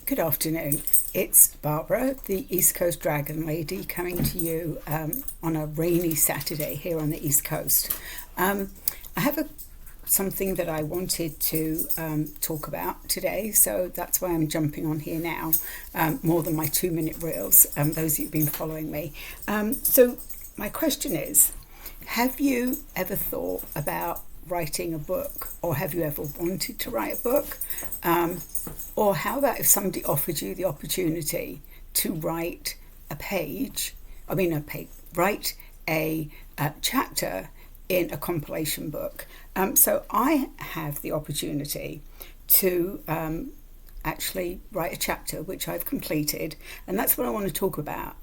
Good afternoon. It's Barbara, the East Coast Dragon Lady, coming to you on a rainy Saturday here on the East Coast. I have something that I wanted to talk about today, so that's why I'm jumping on here now, more than my 2-minute reels, those who've been following me. So my question is, have you ever thought about writing a book, or have you ever wanted to write a book? Or how about if somebody offered you the opportunity to write write a chapter in a compilation book? So I have the opportunity to actually write a chapter which I've completed, and that's what I want to talk about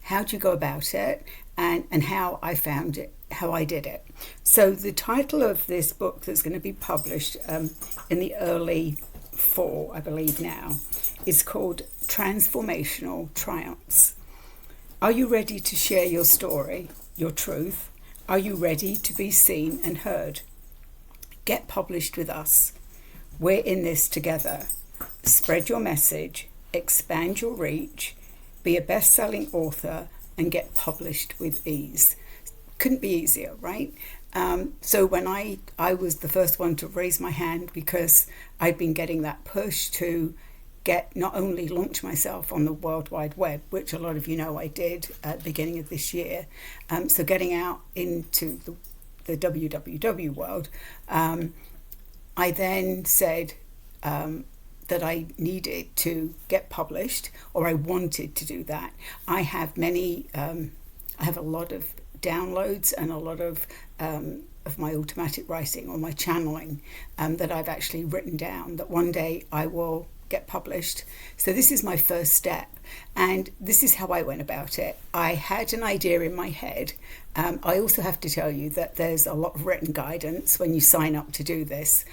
how do you go about it, and how I found it, how I did it. So the title of this book that's going to be published in the early fall, I believe now, is called Transformational Triumphs. Are you ready to share your story, your truth? Are you ready to be seen and heard? Get published with us. We're in this together. Spread your message, expand your reach, be a best-selling author, and get published with ease. Couldn't be easier, right? So when I was the first one to raise my hand, because I'd been getting that push to get, not only launch myself on the World Wide Web, which a lot of you know I did at the beginning of this year, so getting out into the www world, I then said that I needed to get published, or I wanted to do that. I have a lot of downloads and a lot of my automatic writing, or my channeling, that I've actually written down, that one day I will get published. So this is my first step, and this is how I went about it. I had an idea in my head. I also have to tell you that there's a lot of written guidance when you sign up to do this.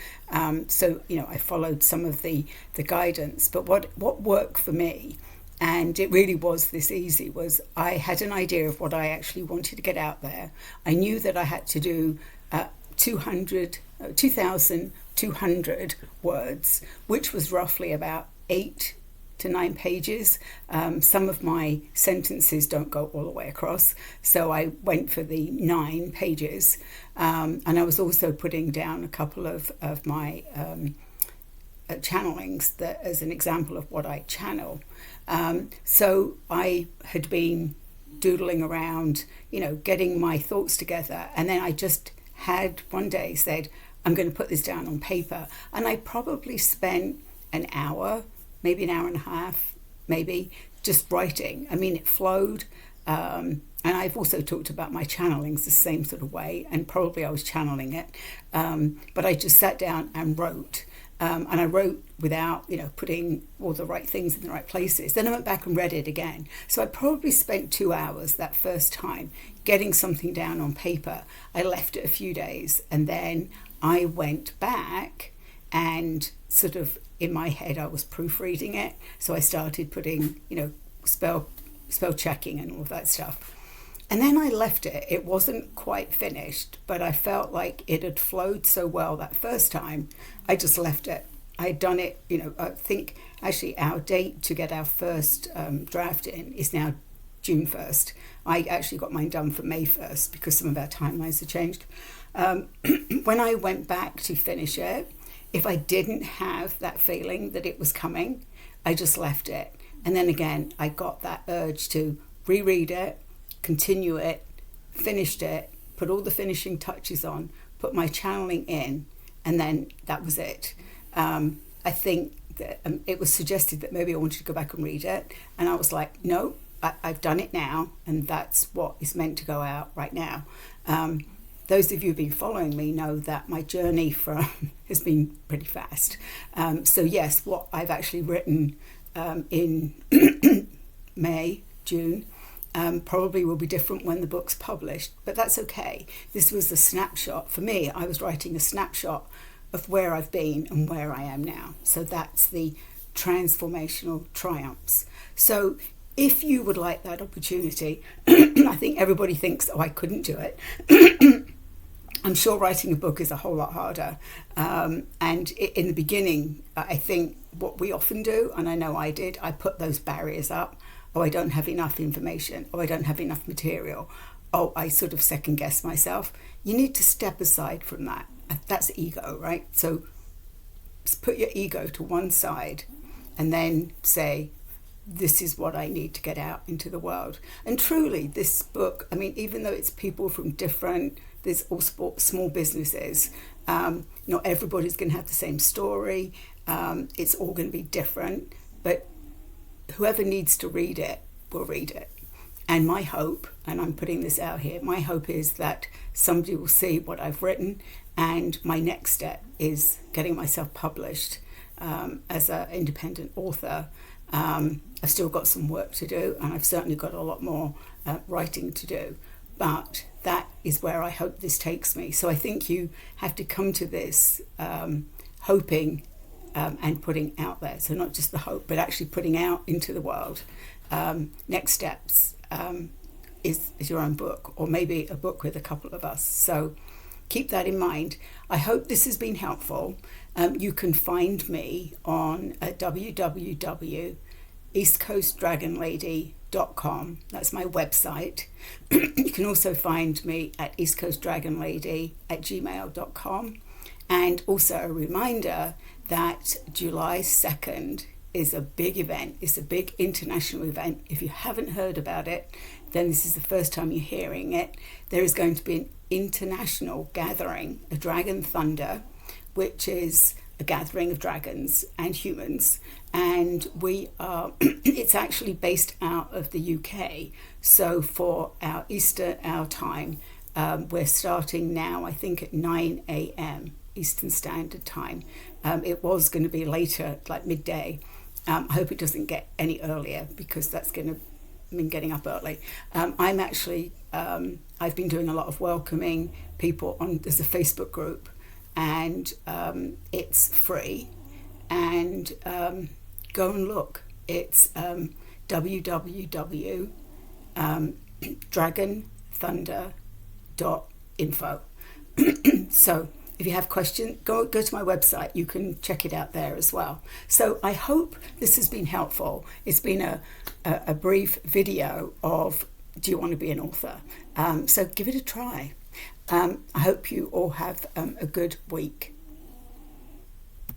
So I followed some of the guidance, but what worked for me, and it really was this easy, was I had an idea of what I actually wanted to get out there. I knew that I had to do 2,200 words, which was roughly about 8 to 9 pages. Some of my sentences don't go all the way across, so I went for the 9 pages. And I was also putting down a couple of my channelings that as an example of what I channel. So I had been doodling around, getting my thoughts together, and then I just had one day said, I'm going to put this down on paper. And I probably spent an hour, maybe an hour and a half, maybe, just writing. I mean, it flowed. And I've also talked about my channelings the same sort of way, and probably I was channeling it. But I just sat down and wrote. And I wrote without, putting all the right things in the right places. Then I went back and read it again. So I probably spent 2 hours that first time getting something down on paper. I left it a few days, and then I went back and sort of in my head I was proofreading it. So I started putting, spell checking and all of that stuff. And then I left it. It wasn't quite finished, but I felt like it had flowed so well that first time, I just left it. I had done it, I think actually our date to get our first draft in is now June 1st. I actually got mine done for May 1st because some of our timelines have changed. When I went back to finish it, if I didn't have that feeling that it was coming, I just left it. And then again, I got that urge to reread it, continue it, finished it, put all the finishing touches on, put my channeling in, and then that was it. I think that it was suggested that maybe I wanted to go back and read it, and I was like, no, I've done it now, and that's what is meant to go out right now. Those of you who've been following me know that my journey has been pretty fast. So yes, what I've actually written in May, June, probably will be different when the book's published, but that's okay. This was a snapshot. For me, I was writing a snapshot of where I've been and where I am now. So that's the transformational triumphs. So if you would like that opportunity, I think everybody thinks, oh, I couldn't do it. I'm sure writing a book is a whole lot harder. And in the beginning, I think what we often do, and I know I did, I put those barriers up. Oh, I don't have enough information. Oh, I don't have enough material. Oh, I sort of second guess myself. You need to step aside from that. That's ego, right? So put your ego to one side and then say, this is what I need to get out into the world. And truly, this book, I mean, even though it's people from different, there's all small businesses, not everybody's going to have the same story. It's all going to be different, but whoever needs to read it will read it. And my hope, and I'm putting this out here, my hope is that somebody will see what I've written, and my next step is getting myself published as an independent author. I've still got some work to do, and I've certainly got a lot more writing to do, but that is where I hope this takes me. So I think you have to come to this hoping and putting out there. So not just the hope, but actually putting out into the world. Next steps is your own book, or maybe a book with a couple of us. So keep that in mind. I hope this has been helpful. You can find me on www.eastcoastdragonlady.com. That's my website. You can also find me at eastcoastdragonlady@gmail.com. And also a reminder that July 2nd is a big event. It's a big international event. If you haven't heard about it, then this is the first time you're hearing it. There is going to be an international gathering, a Dragon Thunder, which is a gathering of dragons and humans. And we are, it's actually based out of the UK. So for our time, we're starting now, I think at 9 a.m. Eastern Standard Time. It was going to be later, like midday. I hope it doesn't get any earlier, because that's going to mean getting up early. I'm actually, I've been doing a lot of welcoming people on, there's a Facebook group, and it's free, and go and look. It's www.dragonthunder.info. So if you have questions, go to my website. You can check it out there as well. So I hope this has been helpful. It's been a brief video of, do you want to be an author? So give it a try. I hope you all have a good week.